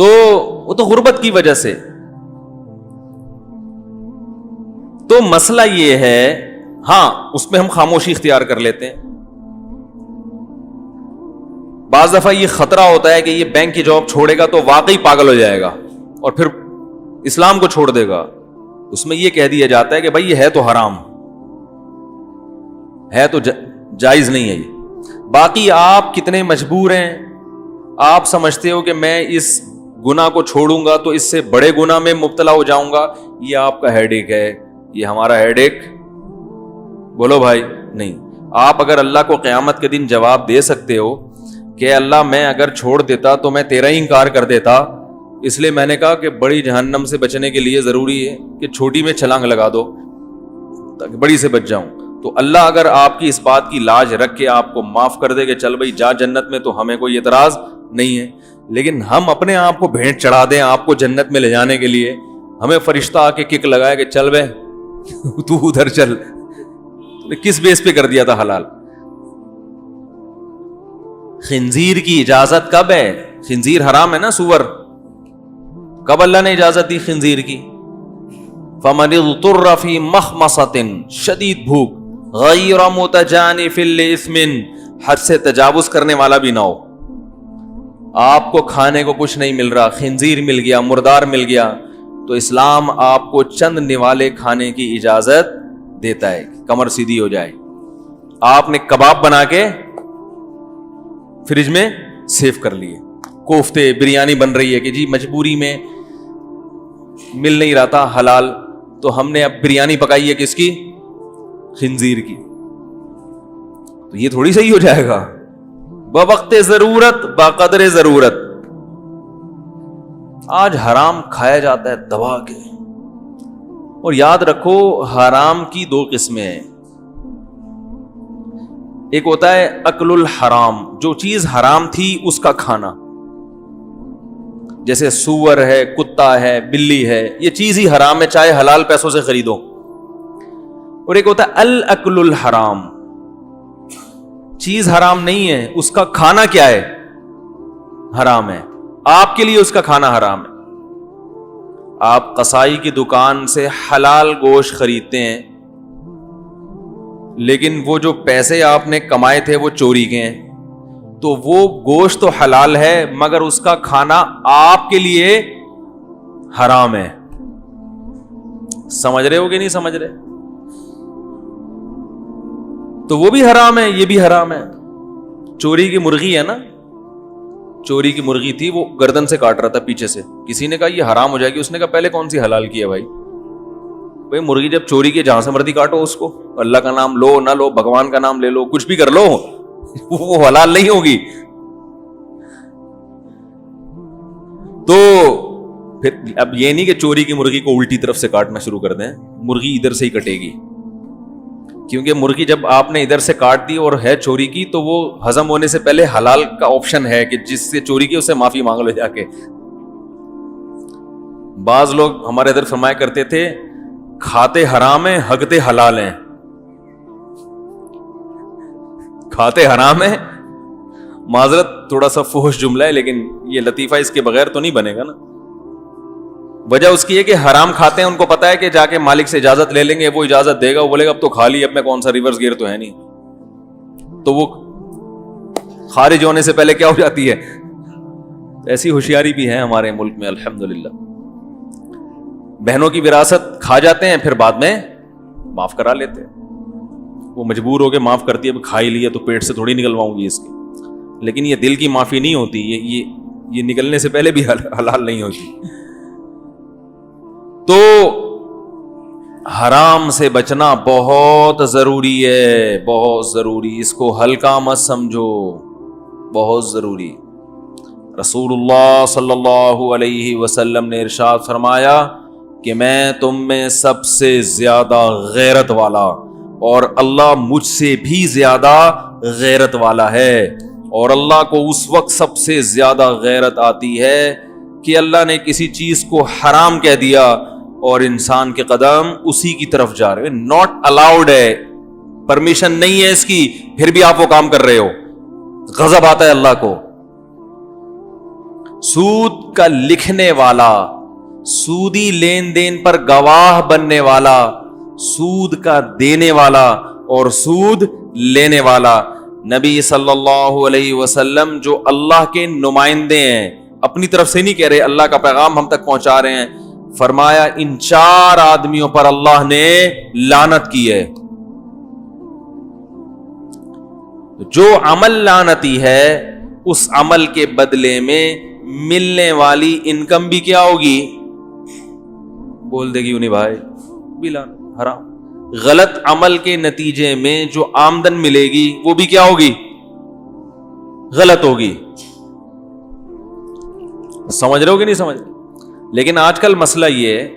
تو وہ تو غربت کی وجہ سے. تو مسئلہ یہ ہے, ہاں اس میں ہم خاموشی اختیار کر لیتے ہیں. بعض دفعہ یہ خطرہ ہوتا ہے کہ یہ بینک کی جاب چھوڑے گا تو واقعی پاگل ہو جائے گا اور پھر اسلام کو چھوڑ دے گا. اس میں یہ کہہ دیا جاتا ہے کہ بھائی یہ ہے تو حرام ہے, تو جائز نہیں ہے یہ. باقی آپ کتنے مجبور ہیں, آپ سمجھتے ہو کہ میں اس گناہ کو چھوڑوں گا تو اس سے بڑے گناہ میں مبتلا ہو جاؤں گا, یہ آپ کا ہیڈ ایک ہے, یہ ہمارا ہیڈ ایک بولو بھائی نہیں. آپ اگر اللہ کو قیامت کے دن جواب دے سکتے ہو کہ اللہ میں اگر چھوڑ دیتا تو میں تیرا ہی انکار کر دیتا, اس لیے میں نے کہا کہ بڑی جہنم سے بچنے کے لیے ضروری ہے کہ چھوٹی میں چھلانگ لگا دو تاکہ بڑی سے بچ جاؤں. تو اللہ اگر آپ کی اس بات کی لاج رکھ کے آپ کو معاف کر دے کہ چل بھائی جا جنت میں, تو ہمیں کوئی اعتراض نہیں ہے. لیکن ہم اپنے آپ کو بھیٹ چڑھا دیں آپ کو جنت میں لے جانے کے لیے, ہمیں فرشتہ آ کے کک لگائے کہ چل بے تو ادھر چل, کس بیس پہ کر دیا تھا حلال؟ خنزیر کی اجازت کب ہے؟ خنزیر حرام ہے نا, سور. کب اللہ نے اجازت دی خنزیر کی؟ فَمَنِ اضْطُرَّ فِي مَخْمَصَةٍ, شدید بھوک, غَيْرَ مُتَجَانِفٍ لِإِثْمٍ, حد سے تجاوز کرنے والا بھی نہ ہو. آپ کو کھانے کو کچھ نہیں مل رہا, خنزیر مل گیا, مردار مل گیا, تو اسلام آپ کو چند نوالے کھانے کی اجازت دیتا ہے, کمر سیدھی ہو جائے. آپ نے کباب بنا کے فریج میں سیو کر لیے, کوفتے بریانی بن رہی ہے کہ جی مجبوری میں مل نہیں رہا تھا حلال, تو ہم نے اب بریانی پکائی ہے کس کی؟ خنزیر کی. تو یہ تھوڑی صحیح ہو جائے گا. بوقت ضرورت باقدر ضرورت. آج حرام کھایا جاتا ہے دبا کے, اور یاد رکھو حرام کی دو قسمیں ہیں. ایک ہوتا ہے اکل الحرام, جو چیز حرام تھی اس کا کھانا, جیسے سور ہے, کتا ہے, بلی ہے, یہ چیز ہی حرام ہے چاہے حلال پیسوں سے خریدو. اور ایک ہوتا ہے الاکل الحرام, چیز حرام نہیں ہے, اس کا کھانا کیا ہے؟ حرام ہے. آپ کے لیے اس کا کھانا حرام ہے. آپ قصائی کی دکان سے حلال گوشت خریدتے ہیں, لیکن وہ جو پیسے آپ نے کمائے تھے وہ چوری کے ہیں, تو وہ گوشت تو حلال ہے مگر اس کا کھانا آپ کے لیے حرام ہے. سمجھ رہے ہو کہ نہیں سمجھ رہے؟ تو وہ بھی حرام ہے, یہ بھی حرام ہے. چوری کی مرغی ہے نا, چوری کی مرغی تھی, وہ گردن سے کاٹ رہا تھا پیچھے سے, کسی نے کہا یہ حرام ہو جائے گی, اس نے کہا پہلے کون سی حلال کی ہے بھائی؟ بھائی مرغی جب چوری کی جہاں سے مرضی کاٹو اس کو, اللہ کا نام لو نہ لو, بھگوان کا نام لے لو, کچھ بھی کر لو, وہ حلال نہیں ہوگی. تو پھر اب یہ نہیں کہ چوری کی مرغی کو الٹی طرف سے کاٹنا شروع کر دیں, مرغی ادھر سے ہی کٹے گی, کیونکہ مرغی جب آپ نے ادھر سے کاٹ دی اور ہے چوری کی, تو وہ ہضم ہونے سے پہلے حلال کا آپشن ہے کہ جس سے چوری کی اس سے معافی مانگ لو جا کے. بعض لوگ ہمارے ادھر فرمایا کرتے تھے کھاتے حرام ہیں ہگتے حلال ہیں. کھاتے حرام ہیں, معذرت تھوڑا سا فحش جملہ ہے, لیکن یہ لطیفہ اس کے بغیر تو نہیں بنے گا نا. وجہ اس کی ہے کہ حرام کھاتے ہیں, ان کو پتا ہے کہ جا کے مالک سے اجازت لے لیں گے, وہ اجازت دے گا, وہ بولے گا اب تو کھا لی, اب میں کون سا ریورس گیئر تو ہے نہیں, تو وہ خارج ہونے سے پہلے کیا ہو جاتی ہے. ایسی ہوشیاری بھی ہے ہمارے ملک میں الحمدللہ. بہنوں کی وراثت کھا جاتے ہیں, پھر بعد میں معاف کرا لیتے ہیں. وہ مجبور ہو کے معاف کرتی ہے, کھا ہی لیا تو پیٹ سے تھوڑی نکلواؤں گی اس کی. لیکن یہ دل کی معافی نہیں ہوتی, یہ نکلنے سے پہلے بھی حلال نہیں ہوتی. تو حرام سے بچنا بہت ضروری ہے, بہت ضروری. اس کو ہلکا مت سمجھو, بہت ضروری. رسول اللہ صلی اللہ علیہ وسلم نے ارشاد فرمایا کہ میں تم میں سب سے زیادہ غیرت والا, اور اللہ مجھ سے بھی زیادہ غیرت والا ہے. اور اللہ کو اس وقت سب سے زیادہ غیرت آتی ہے کہ اللہ نے کسی چیز کو حرام کہہ دیا اور انسان کے قدم اسی کی طرف جا رہے ہیں. ناٹ الاؤڈ ہے, پرمیشن نہیں ہے اس کی, پھر بھی آپ وہ کام کر رہے ہو. غضب آتا ہے اللہ کو. سود کا لکھنے والا, سودی لین دین پر گواہ بننے والا, سود کا دینے والا اور سود لینے والا. نبی صلی اللہ علیہ وسلم جو اللہ کے نمائندے ہیں, اپنی طرف سے نہیں کہہ رہے, اللہ کا پیغام ہم تک پہنچا رہے ہیں, فرمایا ان 4 آدمیوں پر اللہ نے لعنت کی ہے. جو عمل لعنتی ہے اس عمل کے بدلے میں ملنے والی انکم بھی کیا ہوگی؟ بول دے گی انہیں بھائی بھی لعنت, حرام. غلط عمل کے نتیجے میں جو آمدن ملے گی وہ بھی کیا ہوگی؟ غلط ہوگی. سمجھ رہے ہو کہ نہیں سمجھ رہے؟ لیکن آج کل مسئلہ یہ ہے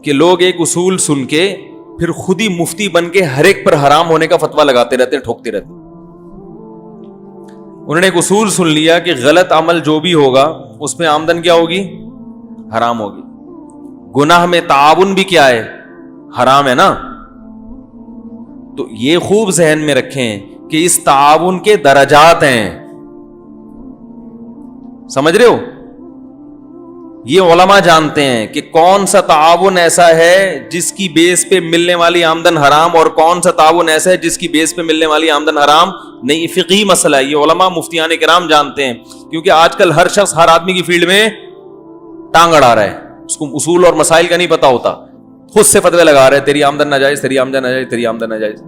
کہ لوگ ایک اصول سن کے پھر خود ہی مفتی بن کے ہر ایک پر حرام ہونے کا فتویٰ لگاتے رہتے ہیں, ٹھوکتے رہتے ہیں. انہوں نے ایک اصول سن لیا کہ غلط عمل جو بھی ہوگا اس میں آمدن کیا ہوگی؟ حرام ہوگی. گناہ میں تعاون بھی کیا ہے؟ حرام ہے نا. تو یہ خوب ذہن میں رکھیں کہ اس تعاون کے درجات ہیں. سمجھ رہے ہو؟ یہ علماء جانتے ہیں کہ کون سا تعاون ایسا ہے جس کی بیس پہ ملنے والی آمدن حرام اور کون سا تعاون ایسا ہے جس کی بیس پہ ملنے والی آمدن حرام نہیں. فقہی مسئلہ ہے, یہ علماء مفتیان کرام جانتے ہیں. کیونکہ آج کل ہر شخص ہر آدمی کی فیلڈ میں ٹانگ اڑا رہا ہے, اس کو اصول اور مسائل کا نہیں پتا ہوتا, خود سے فتوے لگا رہے ہیں تیری آمدن ناجائز, تیری آمدن ناجائز, تیری آمدن ناجائز.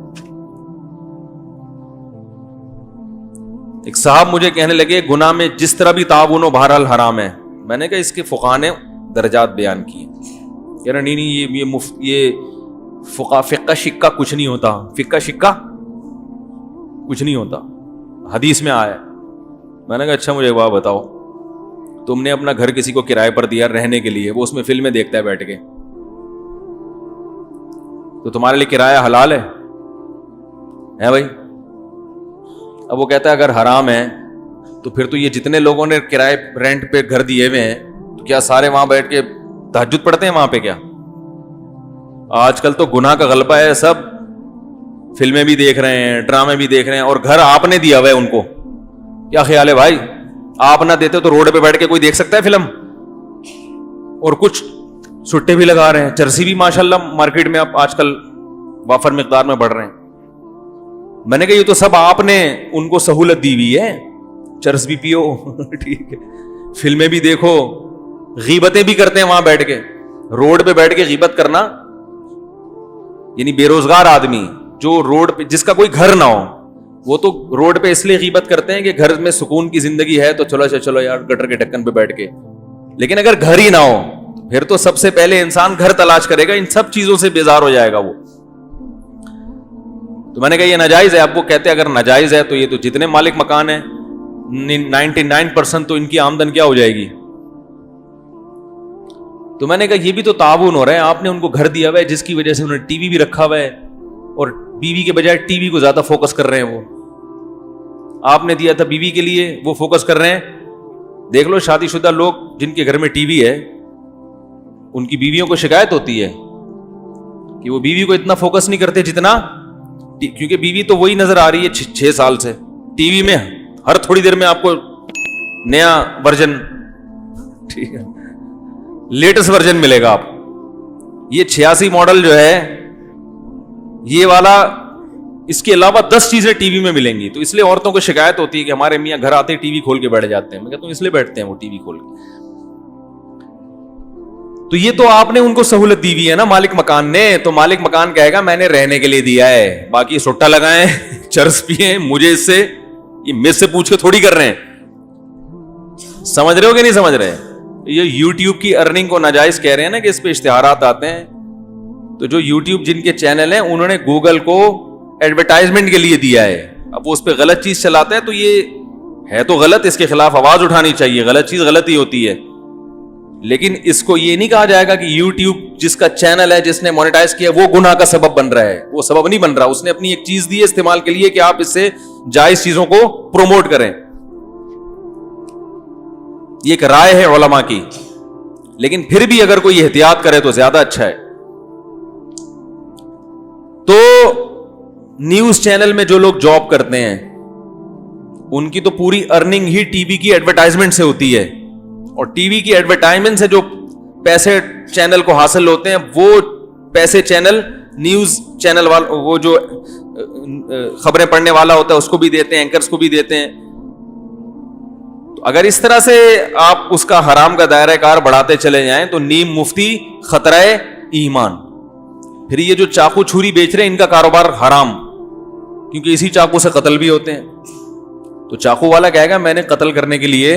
ایک صاحب مجھے کہنے لگے گناہ میں جس طرح بھی تعاون ہو بہرحال حرام ہے. میں نے کہا اس کے فقہاء نے درجات بیان کیے. کہہ رہا نہیں یہ فقہ شکا کچھ نہیں ہوتا, فقہ شکا کچھ نہیں ہوتا, حدیث میں آیا. میں نے کہا اچھا مجھے بات بتاؤ, تم نے اپنا گھر کسی کو کرائے پر دیا رہنے کے لیے, وہ اس میں فلمیں دیکھتا ہے بیٹھ کے, تو تمہارے لیے کرایہ حلال ہے بھائی؟ اب وہ کہتا ہے اگر حرام ہے تو پھر تو یہ جتنے لوگوں نے کرائے رینٹ پہ گھر دیے ہوئے ہیں تو کیا سارے وہاں بیٹھ کے تہجد پڑھتے ہیں وہاں پہ؟ کیا آج کل تو گناہ کا غلبہ ہے, سب فلمیں بھی دیکھ رہے ہیں, ڈرامے بھی دیکھ رہے ہیں, اور گھر آپ نے دیا ہوا ہے ان کو. کیا خیال ہے بھائی؟ آپ نہ دیتے تو روڈ پہ بیٹھ کے کوئی دیکھ سکتا ہے فلم؟ اور کچھ سٹے بھی لگا رہے ہیں, چرسی بھی ماشاءاللہ مارکیٹ میں اب آج کل وافر مقدار میں بڑھ رہے ہیں. میں نے کہا یہ تو سب آپ نے ان کو سہولت دی ہوئی ہے, چرس بھی پیو ٹھیک ہے, فلمیں بھی دیکھو, غیبتیں بھی کرتے ہیں وہاں بیٹھ کے. روڈ پہ بیٹھ کے غیبت کرنا یعنی بے روزگار آدمی جو روڈ پہ, جس کا کوئی گھر نہ ہو, وہ تو روڈ پہ اس لیے غیبت کرتے ہیں کہ گھر میں سکون کی زندگی ہے تو چلو یار گٹر کے ڈھکن پہ بیٹھ کے. لیکن اگر گھر ہی نہ ہو پھر تو سب سے پہلے انسان گھر تلاش کرے گا, ان سب چیزوں سے بیزار ہو جائے گا وہ. تو میں نے کہا یہ ناجائز ہے. اب وہ کہتے ہیں اگر ناجائز ہے تو یہ تو جتنے مالک مکان ہیں 99% تو ان کی آمدن کیا ہو جائے گی. تو میں نے کہا یہ بھی تو تعاون ہو رہا ہے, آپ نے ان کو گھر دیا ہوا ہے جس کی وجہ سے انہوں نے ٹی وی بھی رکھا ہوا ہے, اور بیوی کے بجائے ٹی وی کو زیادہ فوکس کر رہے ہیں. وہ آپ نے دیا تھا بیوی کے لیے, وہ فوکس کر رہے ہیں. دیکھ لو شادی شدہ لوگ جن کے گھر میں ٹی وی ہے ان کی بیویوں کو شکایت ہوتی ہے کہ وہ بیوی کو اتنا فوکس نہیں کرتے جتنا, کیونکہ بیوی تو وہی نظر آ رہی ہے 6 سال سے ٹی وی میں, ہر تھوڑی دیر میں آپ کو نیا ورژن, ٹھیک ہے, لیٹسٹ ورژن ملے گا آپ. یہ 86 ماڈل جو ہے یہ والا, اس کے علاوہ 10 چیزیں ٹی وی میں ملیں گی. تو اس لیے عورتوں کو شکایت ہوتی ہے کہ ہمارے میاں گھر آتے ٹی وی کھول کے بیٹھ جاتے ہیں. میں کہتا ہوں اس لیے بیٹھتے ہیں وہ ٹی وی کھول کے. تو یہ تو آپ نے ان کو سہولت دی ہوئی ہے نا مالک مکان نے. تو مالک مکان کہے گا میں نے رہنے کے لیے دیا ہے, باقی سٹا لگائیں, چرس پیئیں, مجھے اس سے یہ مجھ سے پوچھ کے تھوڑی کر رہے ہیں. سمجھ رہے ہو کہ نہیں سمجھ رہے؟ یہ یوٹیوب کی ارننگ کو ناجائز کہہ رہے ہیں نا کہ اس پہ اشتہارات آتے ہیں. تو جو یوٹیوب جن کے چینل ہیں انہوں نے گوگل کو ایڈورٹائزمنٹ کے لیے دیا ہے. اب وہ اس پہ غلط چیز چلاتا ہے تو یہ ہے تو غلط, اس کے خلاف آواز اٹھانی چاہیے. غلط چیز غلط ہی ہوتی ہے. لیکن اس کو یہ نہیں کہا جائے گا کہ یوٹیوب جس کا چینل ہے جس نے مونیٹائز کیا وہ گناہ کا سبب بن رہا ہے. وہ سبب نہیں بن رہا, اس نے اپنی ایک چیز دی ہے استعمال کے لیے کہ آپ اس سے جائز چیزوں کو پروموٹ کریں. یہ ایک رائے ہے علماء کی, لیکن پھر بھی اگر کوئی احتیاط کرے تو زیادہ اچھا ہے. تو نیوز چینل میں جو لوگ جاب کرتے ہیں ان کی تو پوری ارننگ ہی ٹی وی کی ایڈورٹائزمنٹ سے ہوتی ہے, اور ٹی وی کی ایڈورٹائزمنٹ سے جو پیسے چینل کو حاصل ہوتے ہیں وہ پیسے چینل نیوز چینل والا, وہ جو خبریں پڑھنے والا ہوتا ہے اس کو بھی دیتے ہیں, اینکرز کو بھی دیتے ہیں. تو اگر اس طرح سے آپ اس کا حرام کا دائرہ کار بڑھاتے چلے جائیں تو نیم مفتی خطرہ ایمان. پھر یہ جو چاقو چھری بیچ رہے ہیں ان کا کاروبار حرام, کیونکہ اسی چاقو سے قتل بھی ہوتے ہیں. تو چاقو والا کہے گا میں نے قتل کرنے کے لیے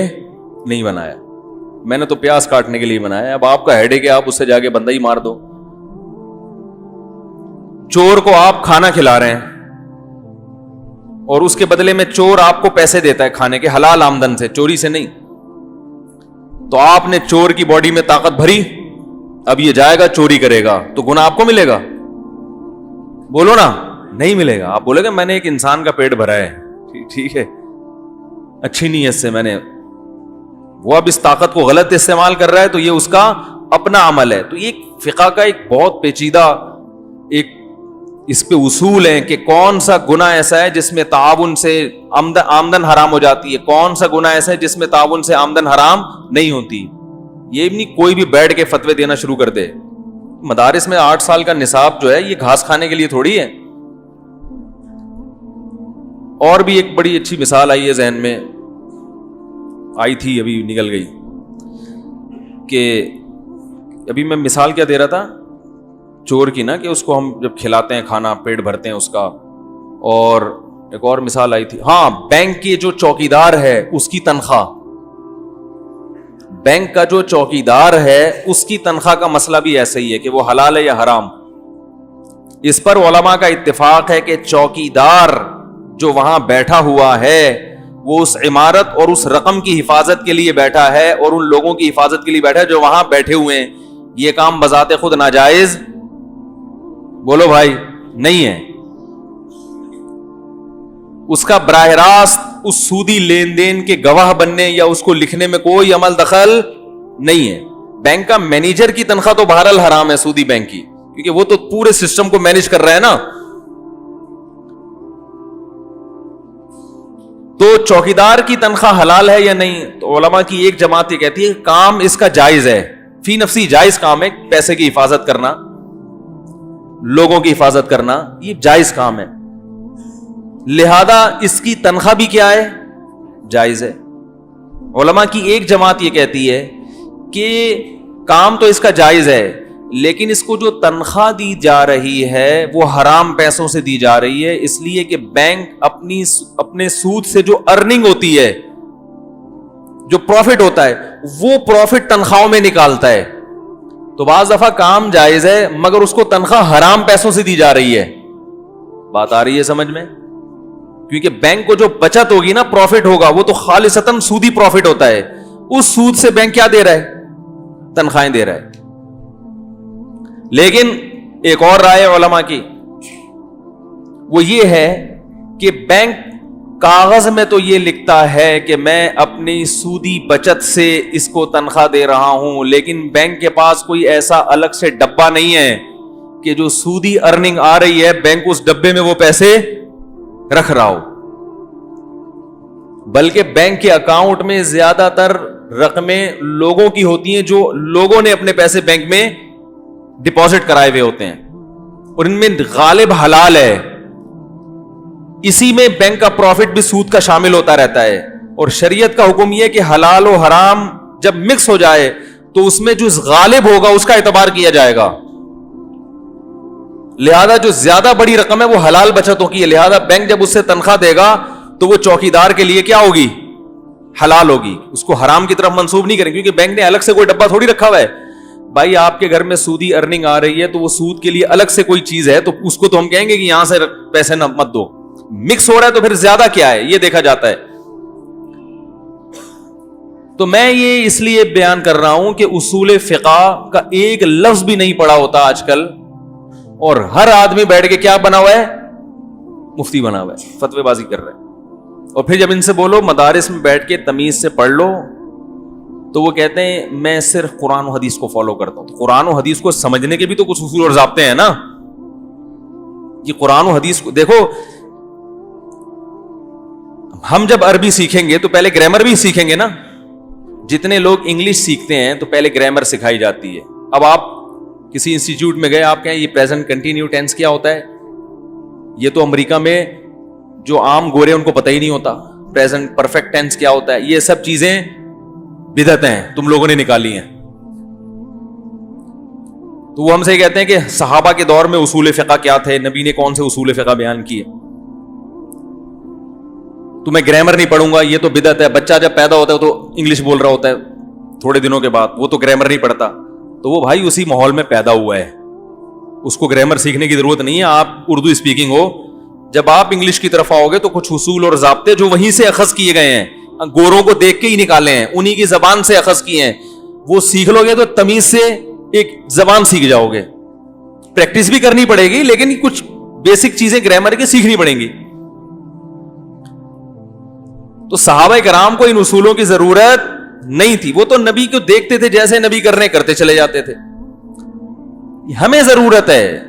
نہیں بنایا, میں نے تو پیاز کاٹنے کے لیے بنایا. اب آپ کا ہیڈ ہے کہ آپ اس سے جا کے بندہ ہی مار دو. چور کو آپ کھانا کھلا رہے ہیں اور اس کے بدلے میں چور آپ کو پیسے دیتا ہے کھانے کے, حلال آمدن سے, چوری سے نہیں. تو آپ نے چور کی باڈی میں طاقت بھری, اب یہ جائے گا چوری کرے گا تو گناہ آپ کو ملے گا؟ بولو نا, نہیں ملے گا. آپ بولے گا میں نے ایک انسان کا پیٹ بھرا ہے, ٹھیک ہے, اچھی نیت سے میں نے, وہ اب اس طاقت کو غلط استعمال کر رہا ہے تو یہ اس کا اپنا عمل ہے. تو یہ فقہ کا ایک بہت پیچیدہ ایک اس پہ اصول ہے کہ کون سا گناہ ایسا ہے جس میں تعاون سے آمدن حرام ہو جاتی ہے, کون سا گناہ ایسا ہے جس میں تعاون سے آمدن حرام نہیں ہوتی. یہ نہیں کوئی بھی بیٹھ کے فتوے دینا شروع کر دے. مدارس میں 8 سال کا نصاب جو ہے یہ گھاس کھانے کے لیے تھوڑی ہے. اور بھی ایک بڑی اچھی مثال آئی ہے ذہن میں, آئی تھی ابھی نکل گئی, کہ ابھی میں مثال کیا دے رہا تھا چور کی نا, کہ اس کو ہم جب کھلاتے ہیں کھانا پیٹ بھرتے ہیں اس کا. اور ایک اور مثال آئی تھی, ہاں بینک کے جو چوکیدار ہے اس کی تنخواہ, بینک کا جو چوکیدار ہے اس کی تنخواہ کا مسئلہ بھی ایسا ہی ہے کہ وہ حلال ہے یا حرام. اس پر علماء کا اتفاق ہے کہ چوکیدار جو وہاں بیٹھا ہوا ہے وہ اس عمارت اور اس رقم کی حفاظت کے لیے بیٹھا ہے اور ان لوگوں کی حفاظت کے لیے بیٹھا ہے جو وہاں بیٹھے ہوئے ہیں. یہ کام بذات خود ناجائز, بولو بھائی, نہیں ہے. اس کا براہ راست اس سودی لین دین کے گواہ بننے یا اس کو لکھنے میں کوئی عمل دخل نہیں ہے. بینک کا مینیجر کی تنخواہ تو بہرحال حرام ہے سودی بینک کی, کیونکہ وہ تو پورے سسٹم کو مینیج کر رہا ہے نا. تو چوکیدار کی تنخواہ حلال ہے یا نہیں؟ تو علماء کی ایک جماعت یہ کہتی ہے کام اس کا جائز ہے, فی نفسی جائز کام ہے, پیسے کی حفاظت کرنا, لوگوں کی حفاظت کرنا, یہ جائز کام ہے, لہذا اس کی تنخواہ بھی کیا ہے, جائز ہے. علماء کی ایک جماعت یہ کہتی ہے کہ کام تو اس کا جائز ہے لیکن اس کو جو تنخواہ دی جا رہی ہے وہ حرام پیسوں سے دی جا رہی ہے, اس لیے کہ بینک اپنے سود سے جو ارننگ ہوتی ہے, جو پروفٹ ہوتا ہے, وہ پروفٹ تنخواہوں میں نکالتا ہے. تو بعض دفعہ کام جائز ہے مگر اس کو تنخواہ حرام پیسوں سے دی جا رہی ہے. بات آ رہی ہے سمجھ میں؟ کیونکہ بینک کو جو بچت ہوگی نا, پروفٹ ہوگا, وہ تو خالصتاً سودی پروفٹ ہوتا ہے. اس سود سے بینک کیا دے رہا ہے, تنخواہیں دے رہا ہے. لیکن ایک اور رائے علماء کی وہ یہ ہے کہ بینک کاغذ میں تو یہ لکھتا ہے کہ میں اپنی سودی بچت سے اس کو تنخواہ دے رہا ہوں, لیکن بینک کے پاس کوئی ایسا الگ سے ڈبہ نہیں ہے کہ جو سودی ارننگ آ رہی ہے بینک اس ڈبے میں وہ پیسے رکھ رہا ہو. بلکہ بینک کے اکاؤنٹ میں زیادہ تر رقمیں لوگوں کی ہوتی ہیں جو لوگوں نے اپنے پیسے بینک میں ڈپازٹ کرائے ہوئے ہوتے ہیں, اور ان میں غالب حلال ہے. اسی میں بینک کا پروفٹ بھی سود کا شامل ہوتا رہتا ہے. اور شریعت کا حکم یہ کہ حلال و حرام جب مکس ہو جائے تو اس میں جو غالب ہوگا اس کا اعتبار کیا جائے گا. لہذا جو زیادہ بڑی رقم ہے وہ حلال بچتوں کی ہے, لہذا بینک جب اس سے تنخواہ دے گا تو وہ چوکیدار کے لیے کیا ہوگی, حلال ہوگی. اس کو حرام کی طرف منسوب نہیں کریں, کیونکہ بینک نے الگ سے کوئی ڈبہ تھوڑی رکھا ہوا ہے. بھائی آپ کے گھر میں سودی ارننگ آ رہی ہے تو وہ سود کے لیے الگ سے کوئی چیز ہے, تو اس کو تو ہم کہیں گے کہ یہاں سے پیسے نہ مت دو. مکس ہو رہا ہے تو پھر زیادہ کیا ہے یہ دیکھا جاتا ہے. تو میں یہ اس لیے بیان کر رہا ہوں کہ اصول فقہ کا ایک لفظ بھی نہیں پڑا ہوتا آج کل, اور ہر آدمی بیٹھ کے کیا بنا ہوا ہے, مفتی بنا ہوا ہے, فتوی بازی کر رہا ہے. اور پھر جب ان سے بولو مدارس میں بیٹھ کے تمیز سے پڑھ لو تو وہ کہتے ہیں میں صرف قرآن و حدیث کو فالو کرتا ہوں. تو قرآن و حدیث کو سمجھنے کے بھی تو کچھ اصول اور ضابطے ہیں نا. یہ قرآن و حدیث کو دیکھو, ہم جب عربی سیکھیں گے تو پہلے گرامر بھی سیکھیں گے نا. جتنے لوگ انگلش سیکھتے ہیں تو پہلے گرامر سکھائی جاتی ہے. اب آپ کسی انسٹیٹیوٹ میں گئے, آپ کہیں یہ پریزنٹ کنٹینیو ٹینس کیا ہوتا ہے, یہ تو امریکہ میں جو عام گورے ان کو پتہ ہی نہیں ہوتا. پریزنٹ پرفیکٹ ٹینس کیا ہوتا ہے, یہ سب چیزیں بدعتیں ہیں, تم لوگوں نے نکالی ہیں. تو وہ ہم سے کہتے ہیں کہ صحابہ کے دور میں اصول فقہ کیا تھے, نبی نے کون سے اصول فقہ بیان کیے. تو میں گرامر نہیں پڑھوں گا, یہ تو بدعت ہے. بچہ جب پیدا ہوتا ہے تو انگلش بول رہا ہوتا ہے تھوڑے دنوں کے بعد, وہ تو گرامر نہیں پڑھتا. تو وہ بھائی اسی ماحول میں پیدا ہوا ہے, اس کو گرامر سیکھنے کی ضرورت نہیں ہے. آپ اردو اسپیکنگ ہو, جب آپ انگلش کی طرف آؤ گے تو کچھ اصول اور ضابطے جو وہیں سے اخذ کیے گئے ہیں, گوروں کو دیکھ کے ہی نکالے ہیں, انہی کی زبان سے اخذ کیے ہیں, وہ سیکھ لو گے تو تمیز سے ایک زبان سیکھ جاؤ گے. پریکٹس بھی کرنی پڑے گی لیکن کچھ بیسک چیزیں گرامر کی سیکھنی پڑیں گی. تو صحابہ کرام کو ان اصولوں کی ضرورت نہیں تھی, وہ تو نبی کو دیکھتے تھے, جیسے نبی کرتے چلے جاتے تھے. ہمیں ضرورت ہے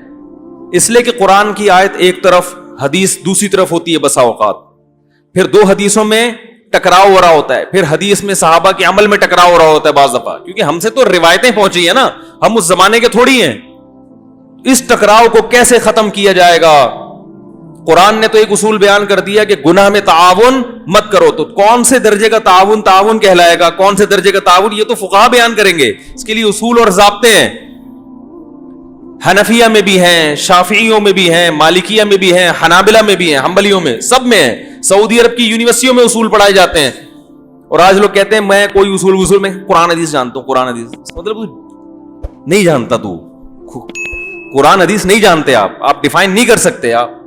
اس لیے کہ قرآن کی آیت ایک طرف, حدیث دوسری طرف ہوتی ہے بسا اوقات, پھر دو حدیثوں میں ٹکراؤ ہو رہا ہوتا ہے, پھر حدیث میں صحابہ کے عمل میں ٹکراؤ ہو رہا ہوتا ہے بعض دفعہ, کیونکہ ہم سے تو روایتیں پہنچی ہیں نا, ہم اس زمانے کے تھوڑی ہیں. اس ٹکراؤ کو کیسے ختم کیا جائے گا؟ قرآن نے تو ایک اصول بیان کر دیا کہ گناہ میں تعاون مت کرو. تو کون سے درجے کا تعاون کہلائے گا, کون سے درجے کا تعاون, یہ تو فقہا بیان کریں گے. اس کے لیے اصول اور ضابطے ہیں. حنفیہ میں بھی ہیں, شافعیوں میں بھی ہیں, مالکیہ میں بھی ہیں, حنابلہ میں بھی ہیں, حنبلیوں میں, سب میں ہیں. سعودی عرب کی یونیورسٹیوں میں اصول پڑھائے جاتے ہیں. اور آج لوگ کہتے ہیں میں کوئی اصول میں قرآن حدیث جانتا ہوں. قرآن حدیث مطلب نہیں جانتا, تو قرآن حدیث نہیں جانتے, آپ ڈیفائن نہیں کر سکتے. آپ